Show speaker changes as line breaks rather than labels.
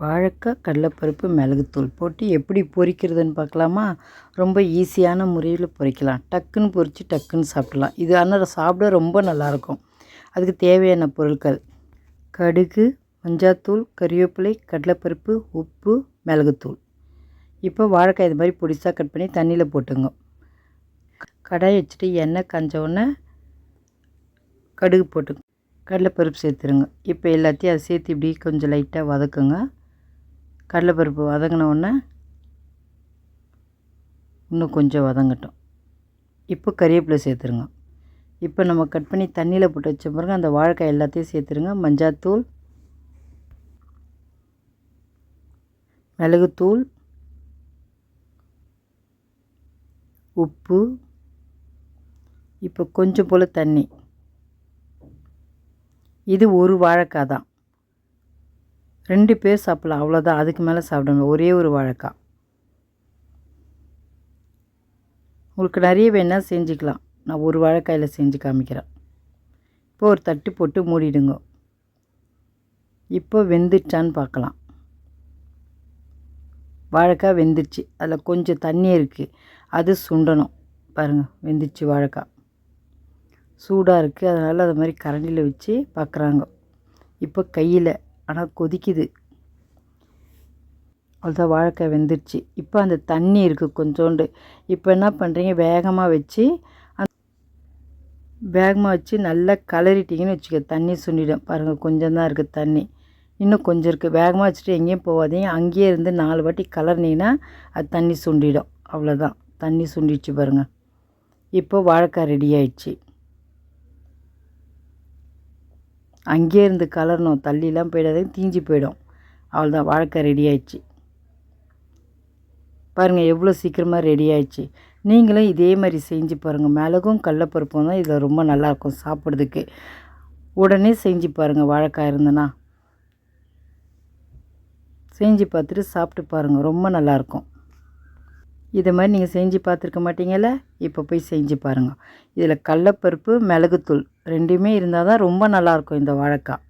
வாழைக்காய், கடலைப்பருப்பு, மிளகுத்தூள் போட்டு எப்படி பொரிக்கிறதுன்னு பார்க்கலாமா? ரொம்ப ஈஸியான முறையில் பொரிக்கலாம். டக்குன்னு பொரித்து டக்குன்னு சாப்பிடலாம். இது ஆனால் சாப்பிட ரொம்ப நல்லாயிருக்கும். அதுக்கு தேவையான பொருட்கள்: கடுகு, மஞ்சாத்தூள், கறிவேப்பிலை, கடலைப்பருப்பு, உப்பு, மிளகுத்தூள். இப்போ வாழைக்காய் இது மாதிரி பொடிசாக கட் பண்ணி தண்ணியில் போட்டுங்க. கடாய் வச்சுட்டு எண்ணெய் காஞ்ச உடனே கடுகு போட்டுங்க, கடலைப்பருப்பு சேர்த்துருங்க. இப்போ எல்லாத்தையும் அதை சேர்த்து இப்படி கொஞ்சம் லைட்டாக வதக்குங்க. கடலைப்பருப்பு வதங்கின உடனே இன்னும் கொஞ்சம் வதங்கட்டும். இப்போ கறிவேப்பிலை சேர்த்துருங்க. இப்போ நம்ம கட் பண்ணி தண்ணியில் போட்டு வச்ச பிறகு அந்த வாழைக்காய் எல்லாத்தையும் சேர்த்துருங்க. மஞ்சாத்தூள், மிளகுத்தூள், உப்பு, இப்போ கொஞ்சம் போல் தண்ணி. இது ஒரு வாழைக்காய் தான், 2 பேர் சாப்பிட்லாம், அவ்வளோதான். அதுக்கு மேலே சாப்பிடுங்க. ஒரே ஒரு வாழைக்காய். உங்களுக்கு நிறைய வேணால் செஞ்சுக்கலாம். நான் ஒரு வாழைக்காயில் செஞ்சு காமிக்கிறேன். இப்போ ஒரு தட்டு போட்டு மூடிடுங்க. இப்போ வெந்துச்சான்னு பார்க்கலாம். வாழைக்காய் வெந்துடுச்சு. அதில் கொஞ்சம் தண்ணி இருக்குது, அது சுண்டணும். பாருங்கள், வெந்துச்சு வாழைக்காய். சூடாக இருக்குது, அதனால் அது மாதிரி கரண்டியில் வச்சு பார்க்குறாங்க. இப்போ கையில் ஆனால் கொதிக்குது. அவ்வளோதான், வாழைக்காய் வெந்துடுச்சு. இப்போ அந்த தண்ணி இருக்குது கொஞ்சோண்டு. இப்போ என்ன பண்ணுறீங்க, வேகமாக வச்சு நல்லா கலரிட்டிங்கன்னு வச்சுக்க, தண்ணி சுண்டிடும். பாருங்கள், கொஞ்சம் தான் இருக்குது தண்ணி, இன்னும் கொஞ்சம் இருக்குது. வேகமாக வச்சுட்டு எங்கேயும் போகாதீங்க, அங்கேயே இருந்து 4 வாட்டி கலர்னிங்கன்னா அது தண்ணி சுண்டிடும். அவ்வளோதான், தண்ணி சுண்டிடுச்சு பாருங்கள். இப்போ வாழைக்காய் ரெடி ஆயிடுச்சு. அங்கேயே இருந்து கலரணும், தள்ளிலாம் போயிடாதீங்க, தீஞ்சு போயிடும். அவ்வளோதான், வாழைக்காய் ரெடி ஆயிடுச்சு. பாருங்கள் எவ்வளோ சீக்கிரமாக ரெடி ஆயிடுச்சு. நீங்களும் இதே மாதிரி செஞ்சு பாருங்கள். மிளகும் கடலைப்பருப்பும் தான் இதில் ரொம்ப நல்லாயிருக்கும் சாப்பிட்றதுக்கு. உடனே செஞ்சு பாருங்கள். வாழைக்காய் இருந்ததுன்னா செஞ்சு பார்த்துட்டு சாப்பிட்டு பாருங்கள், ரொம்ப நல்லாயிருக்கும். இதை மாதிரி நீங்கள் செஞ்சு பார்த்துருக்க மாட்டீங்கல்ல, இப்போ போய் செஞ்சு பாருங்கள். இதில் கடலைப்பருப்பு, மிளகுத்தூள் 2மே இருந்தால் தான் ரொம்ப நல்லாயிருக்கும் இந்த வாழைக்காய்.